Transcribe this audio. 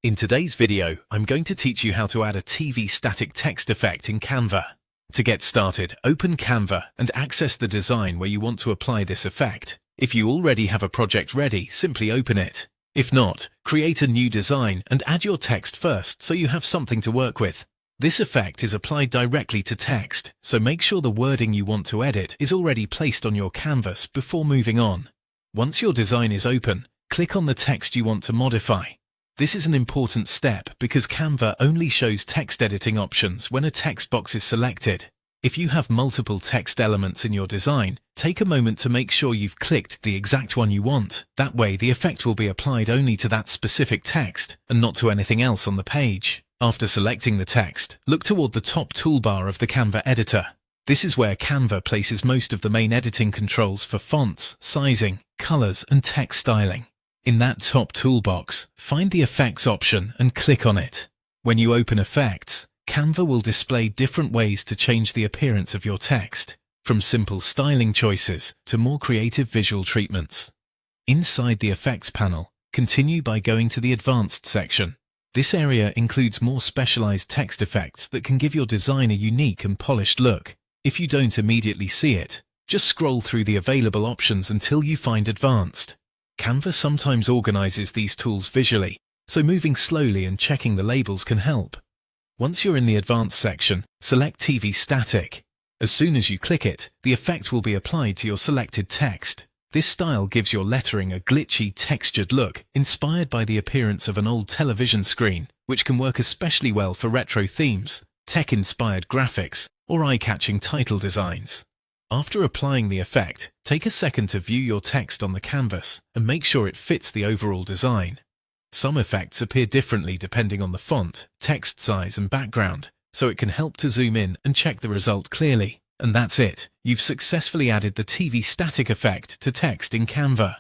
In today's video, I'm going to teach you how to add a TV static text effect in Canva. To get started, open Canva and access the design where you want to apply this effect. If you already have a project ready, simply open it. If not, create a new design and add your text first so you have something to work with. This effect is applied directly to text, so make sure the wording you want to edit is already placed on your canvas before moving on. Once your design is open, click on the text you want to modify. This is an important step because Canva only shows text editing options when a text box is selected. If you have multiple text elements in your design, take a moment to make sure you've clicked the exact one you want. That way, the effect will be applied only to that specific text and not to anything else on the page. After selecting the text, look toward the top toolbar of the Canva editor. This is where Canva places most of the main editing controls for fonts, sizing, colors, and text styling. In that top toolbox, find the Effects option and click on it. When you open Effects, Canva will display different ways to change the appearance of your text, from simple styling choices to more creative visual treatments. Inside the Effects panel, continue by going to the Advanced section. This area includes more specialized text effects that can give your design a unique and polished look. If you don't immediately see it, just scroll through the available options until you find Advanced. Canva sometimes organizes these tools visually, so moving slowly and checking the labels can help. Once you're in the Advanced section, select TV Static. As soon as you click it, the effect will be applied to your selected text. This style gives your lettering a glitchy, textured look inspired by the appearance of an old television screen, which can work especially well for retro themes, tech-inspired graphics, or eye-catching title designs. After applying the effect, take a second to view your text on the canvas and make sure it fits the overall design. Some effects appear differently depending on the font, text size, and background, so it can help to zoom in and check the result clearly. And that's it. You've successfully added the TV static effect to text in Canva.